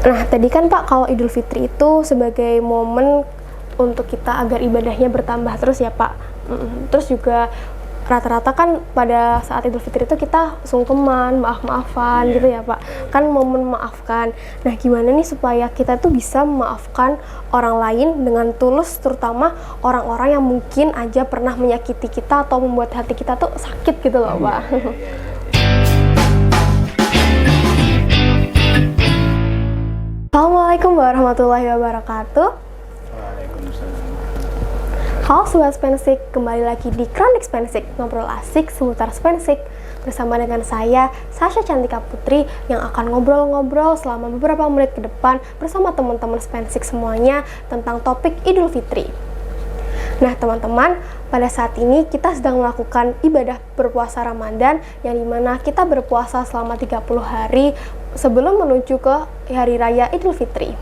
Nah, tadi kan Pak, kalau Idul Fitri itu sebagai momen untuk kita agar ibadahnya bertambah terus ya Pak. Terus juga rata-rata kan pada saat Idul Fitri itu kita sungkeman, maaf-maafan gitu ya Pak. Kan momen memaafkan. Nah, gimana nih supaya kita tuh bisa memaafkan orang lain dengan tulus, terutama orang-orang yang mungkin aja pernah menyakiti kita atau membuat hati kita tuh sakit gitu loh Pak. Assalamualaikum warahmatullahi wabarakatuh. Waalaikumsalam. Halo Sobat Spensik, kembali lagi di Kronik Spensik, ngobrol asik seputar Spensik. Bersama dengan saya, Sasha Cantika Putri, yang akan ngobrol-ngobrol selama beberapa menit ke depan bersama teman-teman Spensik semuanya tentang topik Idul Fitri. Nah teman-teman, pada saat ini kita sedang melakukan ibadah berpuasa Ramadan, yang dimana kita berpuasa selama 30 hari sebelum menuju ke Hari Raya Idul Fitri.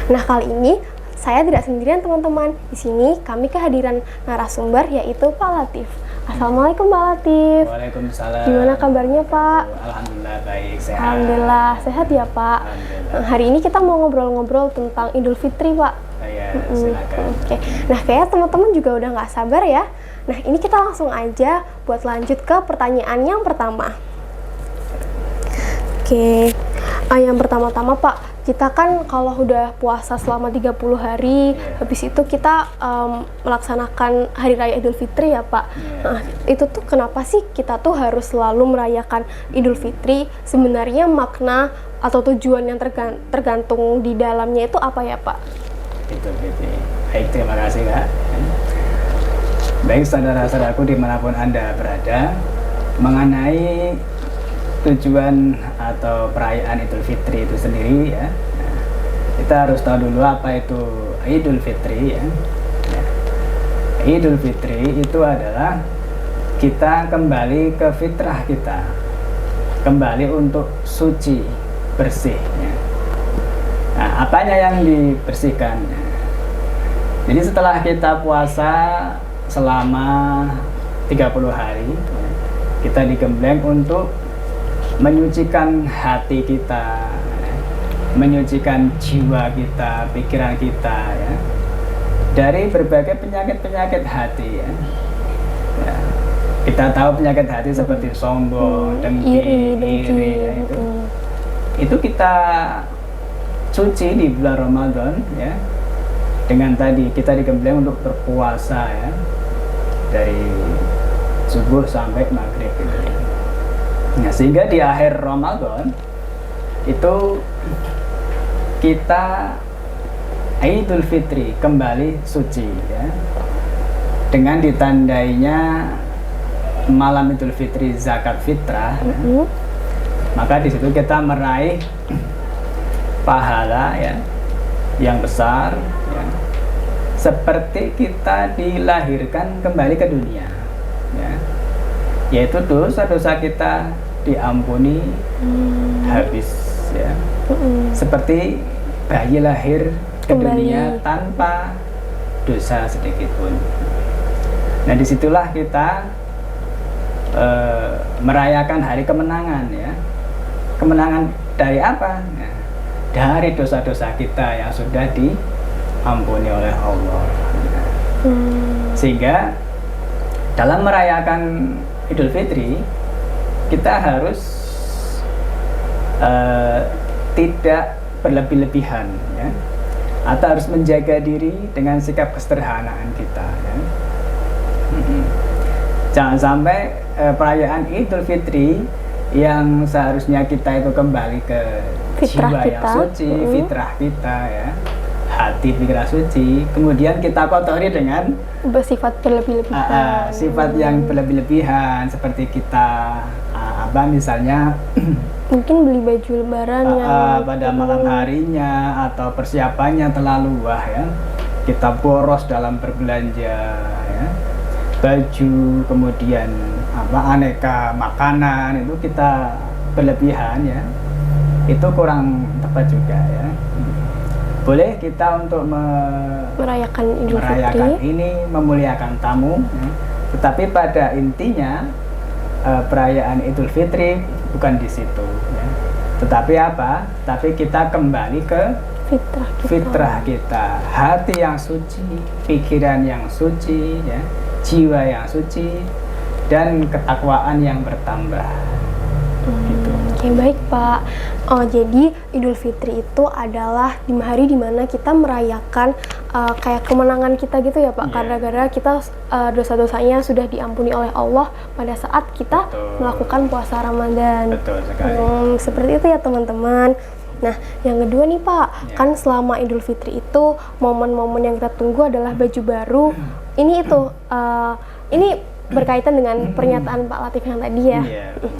Nah kali ini saya tidak sendirian teman-teman. Di sini kami kehadiran narasumber, yaitu Pak Latif. Assalamualaikum Pak Latif. Waalaikumsalam. Gimana kabarnya Pak? Alhamdulillah baik, sehat. Alhamdulillah sehat ya Pak. Nah, hari ini kita mau ngobrol-ngobrol tentang Idul Fitri Pak. Ya, silakan. Oke. Nah kayaknya teman-teman juga udah nggak sabar ya. Nah ini kita langsung aja buat lanjut ke pertanyaan yang pertama. Oke, yang pertama-tama Pak, kita kan kalau udah puasa selama 30 hari, habis itu kita melaksanakan Hari Raya Idul Fitri ya Pak. Nah, itu tuh kenapa sih kita tuh harus selalu merayakan Idul Fitri? Sebenarnya makna atau tujuan yang tergantung di dalamnya itu apa ya Pak? Idul Fitri. Baik, terima kasih Kak. Baik saudara-saudaraku dimanapun Anda berada, mengenai tujuan atau perayaan Idul Fitri itu sendiri ya, kita harus tahu dulu apa itu Idul Fitri ya. Idul Fitri itu adalah kita kembali ke fitrah kita, kembali untuk suci, bersih ya. Nah, apanya yang dibersihkan? Jadi setelah kita puasa selama 30 hari, kita digembleng untuk menyucikan hati kita, menyucikan jiwa kita, pikiran kita ya, dari berbagai penyakit-penyakit hati ya. Ya, kita tahu penyakit hati seperti sombong, dengki, iri ya, itu kita suci di bulan Ramadan ya, dengan tadi kita digembleng untuk berpuasa ya, dari subuh sampai maghrib gitu. Nah, sehingga di akhir Ramadan itu kita Idul Fitri kembali suci ya, dengan ditandainya malam Idul Fitri zakat fitrah ya. Maka di situ kita meraih pahala ya yang besar ya, seperti kita dilahirkan kembali ke dunia ya, yaitu dosa-dosa kita diampuni habis ya, seperti bayi lahir ke dunia tanpa dosa sedikit pun. Nah disitulah kita merayakan hari kemenangan ya. Kemenangan dari apa? Nah, dari dosa-dosa kita yang sudah diampuni oleh Allah. Sehingga dalam merayakan Idul Fitri kita harus tidak berlebih-lebihan ya, atau harus menjaga diri dengan sikap kesederhanaan kita ya. Jangan sampai perayaan Idul Fitri yang seharusnya kita itu kembali ke fitrah jiwa kita, yang suci, fitrah kita ya, hati pikiran suci, kemudian kita kotori dengan bersifat berlebih-lebihan. Sifat yang berlebih-lebihan, seperti kita misalnya mungkin beli baju lebaran pada malam harinya, atau persiapannya terlalu wah ya, kita boros dalam berbelanja ya, baju, kemudian aneka makanan itu kita berlebihan ya, itu kurang tepat juga ya. Boleh kita untuk merayakan Idul Fitri ini memuliakan tamu ya. Tetapi pada intinya perayaan Idul Fitri bukan di situ ya. Tetapi apa? Tapi kita kembali ke fitrah kita, hati yang suci, pikiran yang suci, ya, jiwa yang suci, dan ketakwaan yang bertambah. Gitu. Oke, baik Pak. Jadi Idul Fitri itu adalah hari dimana kita merayakan kayak kemenangan kita gitu ya Pak, karena gara-gara kita dosa-dosanya sudah diampuni oleh Allah pada saat kita melakukan puasa Ramadan. Betul sekali. Seperti itu ya teman-teman. Nah, yang kedua nih Pak, kan selama Idul Fitri itu momen-momen yang kita tunggu adalah baju baru. Ini berkaitan dengan pernyataan Pak Latif yang tadi ya.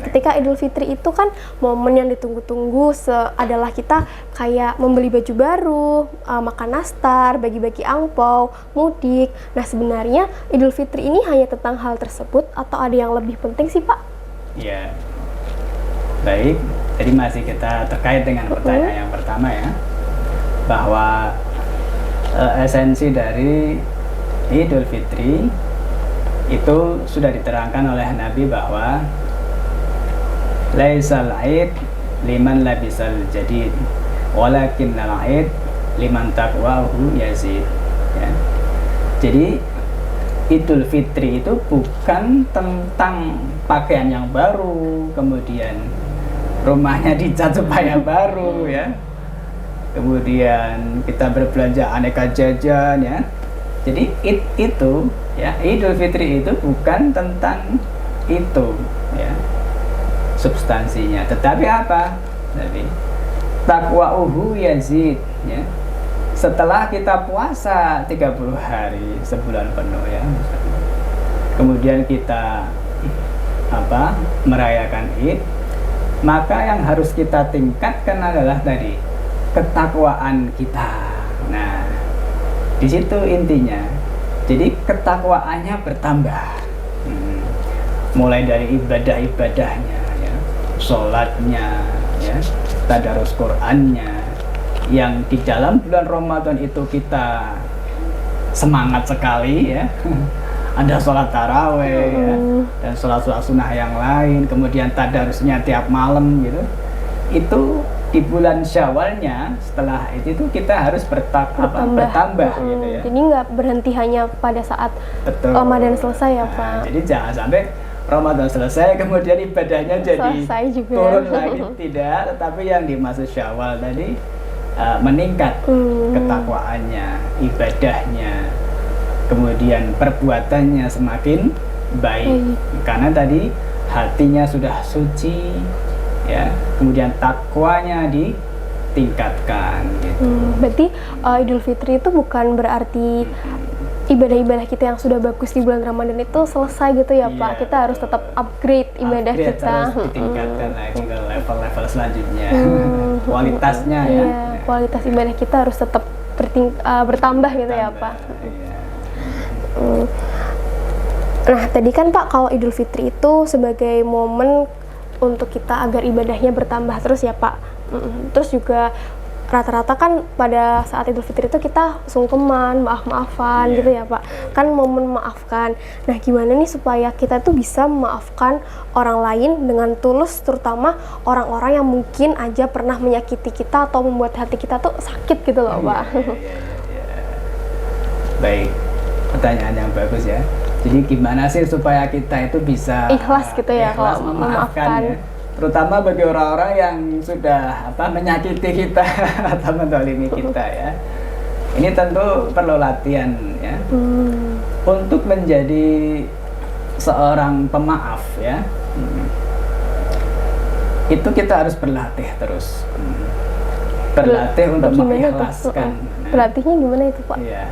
Ketika Idul Fitri itu kan momen yang ditunggu-tunggu adalah kita kayak membeli baju baru, makan nastar, bagi-bagi angpau, mudik. Nah, sebenarnya Idul Fitri ini hanya tentang hal tersebut atau ada yang lebih penting sih Pak? Ya, baik. Jadi masih kita terkait dengan pertanyaan yang pertama ya, bahwa esensi dari Idul Fitri itu sudah diterangkan oleh Nabi bahwa laisal aid liman labisal jadid walakinnal aid liman taqwahu yazid, ya. Jadi Idul Fitri itu bukan tentang pakaian yang baru, kemudian rumahnya dicat supaya baru, ya, kemudian kita berbelanja aneka jajan, ya. Jadi itu ya, Idul Fitri itu bukan tentang itu, ya, substansinya. Tetapi apa? Jadi taqwa'uhu yazid, ya. Setelah kita puasa 30 hari sebulan penuh, ya, kemudian kita merayakan Id, maka yang harus kita tingkatkan adalah tadi ketakwaan kita. Nah, di situ intinya. Jadi ketakwaannya bertambah, mulai dari ibadah-ibadahnya, ya, sholatnya, ya, tadarus Qur'annya, yang di dalam bulan Ramadan itu kita semangat sekali, ya. Ada sholat taraweh, ya, dan sholat-sholat sunnah yang lain, kemudian tadarusnya tiap malam gitu. Itu di bulan Syawalnya setelah itu kita harus bertambah gitu ya. Jadi nggak berhenti hanya pada saat Ramadan selesai ya Pak. Jadi jangan sampai Ramadan selesai kemudian ibadahnya jadi turun lagi, tidak, tetapi yang dimaksud Syawal tadi meningkat ketakwaannya, ibadahnya, kemudian perbuatannya semakin baik. Karena tadi hatinya sudah suci, ya, kemudian takwanya ditingkatkan gitu. Berarti Idul Fitri itu bukan berarti ibadah-ibadah kita yang sudah bagus di bulan Ramadan itu selesai gitu ya Pak. Kita harus tetap upgrade ibadah kita. Harus ditingkatkan lagi ke level-level selanjutnya. Kualitasnya ya. Kualitas ibadah kita harus tetap bertambah gitu ya Pak. Nah, tadi kan Pak, kalau Idul Fitri itu sebagai momen untuk kita agar ibadahnya bertambah terus ya Pak. Terus juga rata-rata kan pada saat Idul Fitri itu kita sungkeman, maaf-maafan gitu ya Pak. Kan momen memaafkan. Nah, gimana nih supaya kita tuh bisa memaafkan orang lain dengan tulus, terutama orang-orang yang mungkin aja pernah menyakiti kita atau membuat hati kita tuh sakit gitu loh Pak. Baik, pertanyaan yang bagus ya. Jadi gimana sih supaya kita itu bisa ikhlas gitu ya kalau memaafkan, ya? Terutama bagi orang-orang yang sudah menyakiti kita atau mendolimi kita, ya. Ini tentu perlu latihan, ya. Untuk menjadi seorang pemaaf, ya. Itu kita harus berlatih terus. Berlatih untuk mengikhlaskan. Berlatihnya gimana itu Pak? Iya.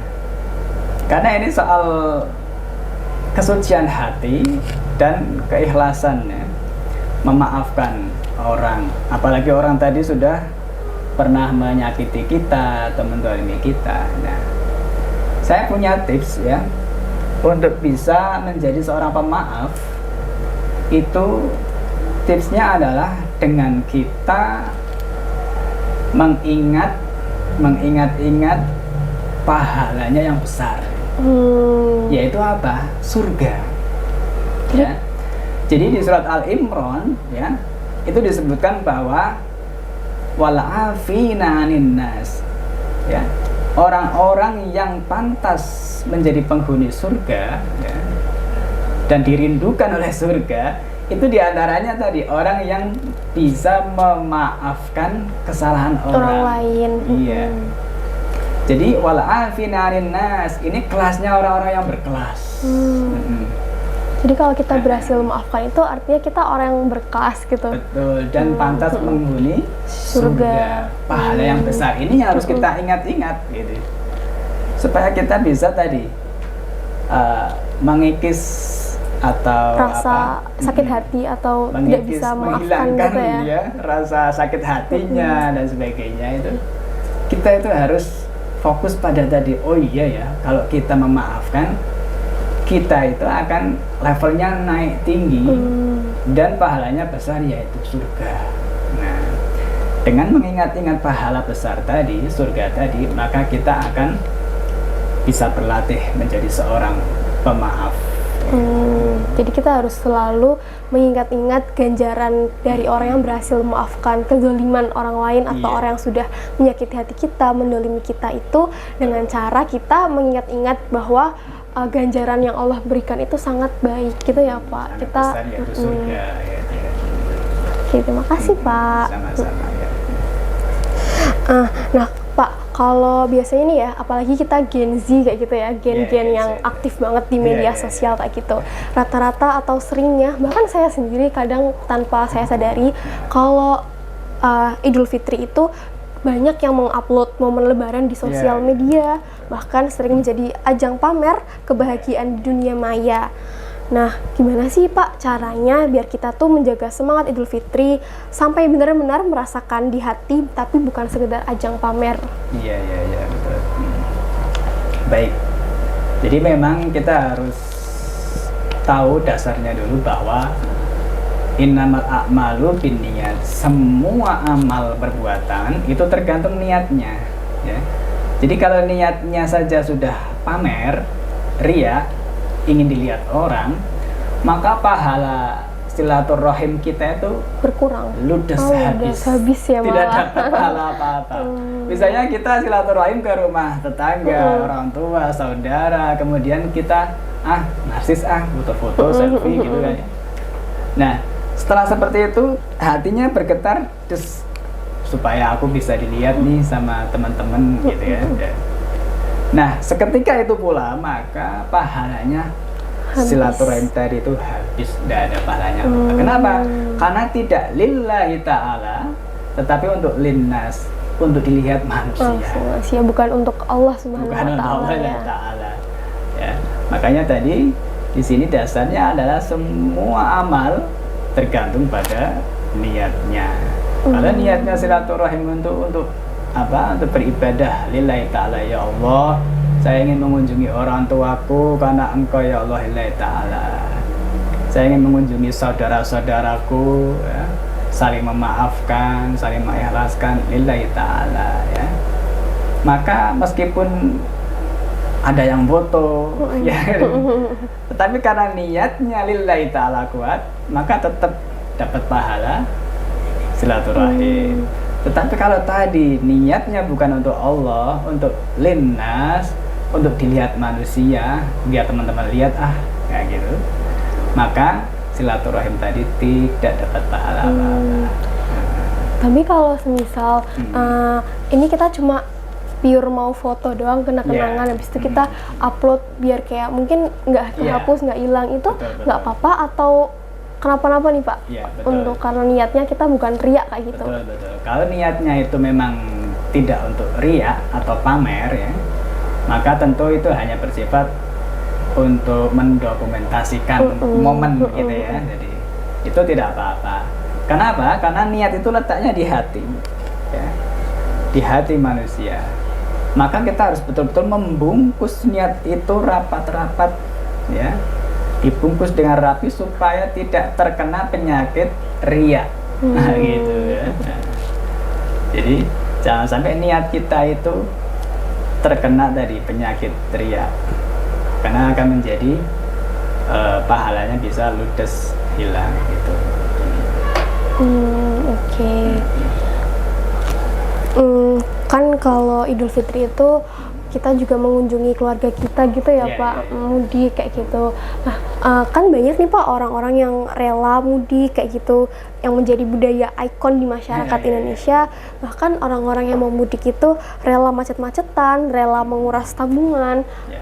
Karena ini soal kesucian hati dan keikhlasannya, memaafkan orang, apalagi orang tadi sudah pernah menyakiti kita atau mendolimi kita. Nah, saya punya tips ya untuk bisa menjadi seorang pemaaf. Itu tipsnya adalah dengan kita mengingat pahalanya yang besar. Yaitu apa? Surga. Ya. Jadi di surat Al-Imran, ya, itu disebutkan bahwa wal 'afina 'anin nas. Ya. Orang-orang yang pantas menjadi penghuni surga, ya, dan dirindukan oleh surga, itu diantaranya tadi orang yang bisa memaafkan kesalahan orang lain. Iya. Jadi wal 'afina 'anin nas, ini kelasnya orang-orang yang berkelas. Jadi kalau kita berhasil memaafkan itu artinya kita orang yang berkelas gitu. Betul, dan pantas menghuni surga. Pahala yang besar ini yang harus kita ingat-ingat gitu. Supaya kita bisa tadi mengikis atau rasa sakit hati atau tidak bisa memaafkan gitu ya. Rasa sakit hatinya dan sebagainya itu. Kita itu harus fokus pada tadi, oh iya ya, kalau kita memaafkan, kita itu akan levelnya naik tinggi dan pahalanya besar, yaitu surga. Nah, dengan mengingat-ingat pahala besar tadi, surga tadi, maka kita akan bisa berlatih menjadi seorang pemaaf. Jadi kita harus selalu mengingat-ingat ganjaran dari orang yang berhasil memaafkan kezaliman orang lain atau orang yang sudah menyakiti hati kita, mendolimi kita itu dengan cara kita mengingat-ingat bahwa ganjaran yang Allah berikan itu sangat baik gitu ya Pak. Sangat kita besar, yaitu surga. Oke, terima kasih Pak. Sama-sama ya. Nah Pak, kalau biasanya nih ya, apalagi kita Gen Z kayak gitu ya, gen-gen yang aktif banget di media sosial kayak gitu. Rata-rata atau seringnya, bahkan saya sendiri kadang tanpa saya sadari, kalau Idul Fitri itu banyak yang mengupload momen lebaran di sosial media, bahkan sering menjadi ajang pamer kebahagiaan di dunia maya. Nah, gimana sih Pak caranya biar kita tuh menjaga semangat Idul Fitri sampai benar-benar merasakan di hati, tapi bukan sekedar ajang pamer? Iya, betul. Baik, jadi memang kita harus tahu dasarnya dulu bahwa innamal a'malu binniyat, semua amal perbuatan itu tergantung niatnya, ya. Jadi kalau niatnya saja sudah pamer, riya, ingin dilihat orang, maka pahala silaturahim kita itu berkurang, ludes habis ya, tidak dapat pahala apa-apa. Misalnya kita silaturahim ke rumah tetangga, orang tua, saudara, kemudian kita narsis foto-foto, selfie gitu kan ya. Nah, setelah seperti itu hatinya bergetar, supaya aku bisa dilihat nih sama teman-teman gitu ya. Nah, seketika itu pula maka pahalanya silaturahim tadi itu habis, tidak ada pahalanya. Kenapa? Karena tidak lillahi ta'ala, tetapi untuk linnas, untuk dilihat manusia. Bukan untuk Allah Subhanahu wa Ta'ala. Ya. Makanya tadi di sini dasarnya adalah semua amal tergantung pada niatnya. Kalau niatnya silaturahim untuk apa? Untuk beribadah lillahi ta'ala, ya Allah, saya ingin mengunjungi orang tuaku karena Engkau ya Allah lillahi ta'ala. Saya ingin mengunjungi saudara-saudaraku, ya, saling memaafkan, saling mengikhlaskan lillahi ta'ala, ya. Maka meskipun ada yang foto, ya, tetapi karena niatnya lillahi ta'ala kuat, maka tetap dapat pahala silaturahim. Tetapi kalau tadi niatnya bukan untuk Allah, untuk linnas, untuk dilihat manusia, biar teman-teman lihat kayak gitu, maka silaturahim tadi tidak dapat pahala apa-apa. Tapi kalau semisal ini kita cuma pure mau foto doang, kenang-kenangan, habis itu kita upload biar kayak mungkin nggak terhapus, nggak hilang, itu nggak apa-apa atau kenapa-napa nih Pak? Untuk karena niatnya kita bukan riya kayak gitu. Betul. Kalau niatnya itu memang tidak untuk riya atau pamer, ya, maka tentu itu hanya bersifat untuk mendokumentasikan momen gitu ya. Jadi itu tidak apa-apa. Kenapa? Karena niat itu letaknya di hati, ya, di hati manusia. Maka kita harus betul-betul membungkus niat itu rapat-rapat, ya, dibungkus dengan rapi supaya tidak terkena penyakit riya. Gitu ya. Jadi jangan sampai niat kita itu terkena dari penyakit riya, karena akan menjadi pahalanya bisa ludes, hilang gitu. Oke. Kan kalau Idul Fitri itu kita juga mengunjungi keluarga kita gitu ya Iya, Pak, iya. mudik kayak gitu. Nah, kan banyak nih Pak orang-orang yang rela mudik kayak gitu, yang menjadi budaya ikon di masyarakat Iya, iya, iya. Indonesia. Bahkan orang-orang yang mau mudik itu rela macet-macetan, rela menguras tabungan. Ya.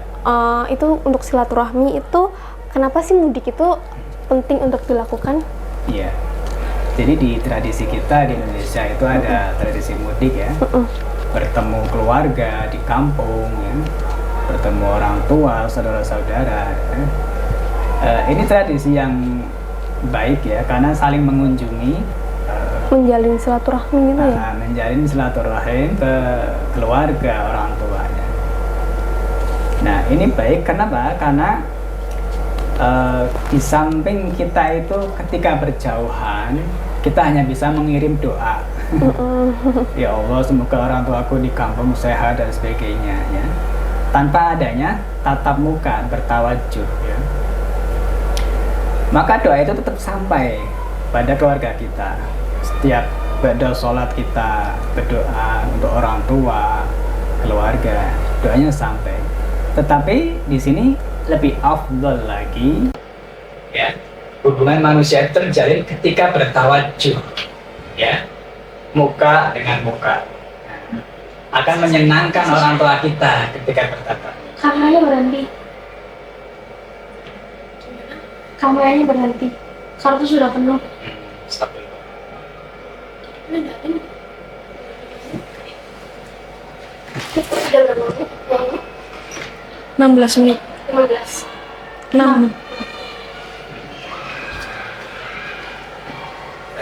Itu untuk silaturahmi itu, kenapa sih mudik itu penting untuk dilakukan? Iya. Jadi di tradisi kita di Indonesia itu ada tradisi mudik ya. Bertemu keluarga di kampung ya. Bertemu orang tua, saudara-saudara ya. Ini tradisi yang baik ya karena saling mengunjungi, Menjalin silaturahmi gitu ya? menjalin silaturahim ke keluarga orang tuanya. Nah, ini baik kenapa? Karena di samping kita itu ketika berjauhan, kita hanya bisa mengirim doa. Ya Allah, semoga orang tuaku di kampung sehat dan sebagainya ya. Tanpa adanya tatap muka bertawajuh ya. Maka doa itu tetap sampai pada keluarga kita. Setiap pada sholat kita berdoa untuk orang tua, keluarga, doanya sampai. Tetapi di sini lebih afdal lagi ya, hubungan manusia itu terjalin ketika bertawajuh ya, muka dengan muka. Akan menyenangkan orang tua kita ketika bertatap. Kameranya berhenti. Kameranya berhenti. Kartu sudah penuh. Stop dulu. Sudah berapa menit? 16 menit. 15. 6.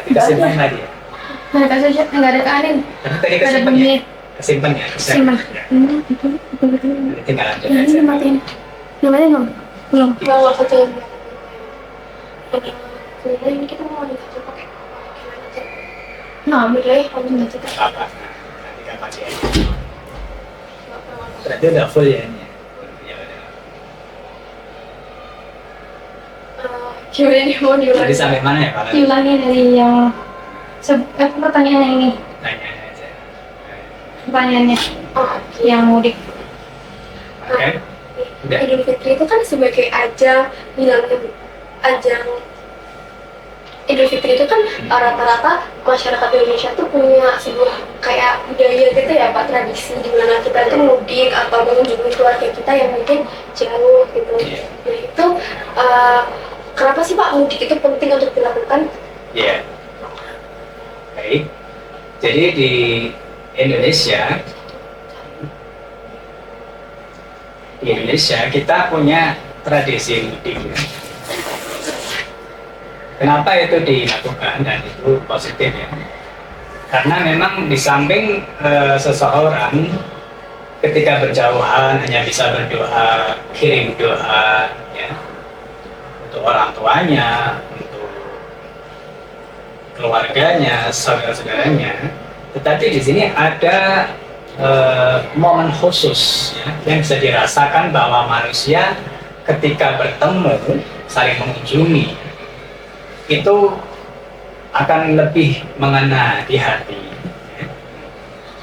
Tidak simpan lagi ya. Nah, kasih aja enggak ada keanin. Tapi tadi Enggak ada kesimpan ya. bunyi. Kesimpan ya. Simpan. Ya. Betul. Jadi tinggal lanjut Ini aja. matiin. Nyamatin belum? Belum. Kalau satu ini kita mau dikasih pakai gimana aja? Nah, ambil deh, kamu nggak cerita. Apa? Nanti kan pakai aja. Berarti udah full ya ini. Ya udah. Gimana nih mau Tadi diulangi? sampai mana ya Pak? Diulangi dari yang pertanyaannya ini. Tanya aja. Pertanyaannya Oh, yang mudik. Oke. Udah. Idul Fitri itu kan sebagai ajang Idul Fitri itu kan rata-rata masyarakat Indonesia tuh punya sebuah kayak budaya gitu ya Pak, tradisi di mana kita itu mudik atau mengunjungi keluarga kita yang mungkin jauh gitu. Iya. Nah itu kenapa sih Pak mudik itu penting untuk dilakukan? Iya. Baik. Jadi di Indonesia kita punya tradisi mudik. Kenapa itu dilakukan dan itu positif ya? Karena memang di samping seseorang ketika berjauhan hanya bisa berdoa, kirim doa ya, untuk orang tuanya, untuk keluarganya, saudara-saudaranya. Tetapi di sini ada momen khusus ya, yang bisa dirasakan bahwa manusia ketika bertemu saling mengunjungi itu akan lebih mengena di hati.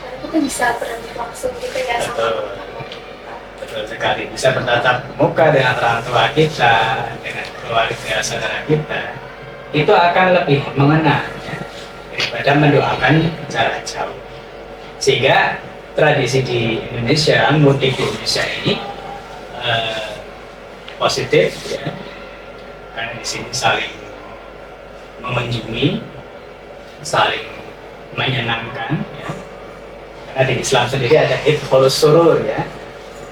Karena kita bisa bertemu langsung gitu ya sama Betul, betul sekali. Bisa bertatap muka dengan orang tua kita, dengan keluarga saudara kita, itu akan lebih mengena ya, daripada mendoakan jarak jauh. Sehingga tradisi di Indonesia, mudik di Indonesia ini positif ya, karena di sini saling mengunjungi, saling menyenangkan ya. Karena di Islam sendiri ada idkhulus surur ya,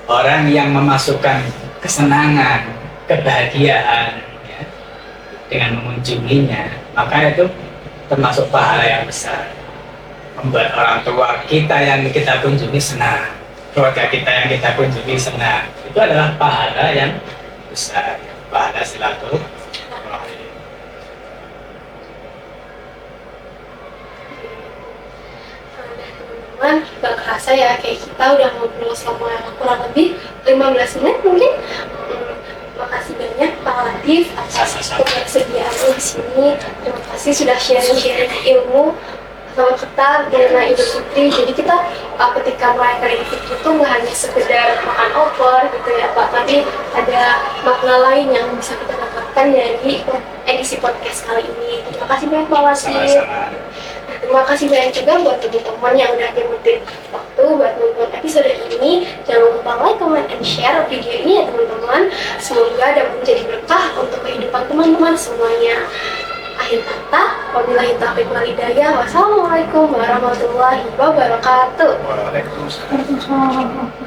orang yang memasukkan kesenangan, kebahagiaan ya, dengan mengunjunginya, maka itu termasuk pahala yang besar, membuat orang tua kita yang kita kunjungi senang, keluarga kita yang kita kunjungi senang. Itu adalah pahala yang besar, pahala silaturahmi. teman-teman, gak kerasa ya kayak kita udah ngobrol selama kurang lebih 15 menit mungkin. Makasih banyak Pak Latif atas Sama-sama. ketersediaannya di sini. Terima kasih sudah sharing-sharing ilmu. sama kita mengenai Idul Fitri. Jadi kita ketika merayakan Idul Fitri itu nggak hanya sekedar makan opor gitu ya Pak, tapi ada makna lain yang bisa kita dapatkan dari edisi podcast kali ini. Terima kasih banyak Pak Wasit. Sama-sama. Terima kasih banyak juga buat teman-teman yang udah nyempetin waktu buat nonton episode ini. Jangan lupa like, comment, and share video ini ya teman-teman. Semoga dapat menjadi berkah untuk kehidupan teman-teman semuanya. Akhir kata, wabillahi taufiq wal hidayah. Wassalamualaikum warahmatullahi wabarakatuh. Waalaikumsalam. Waalaikumsalam.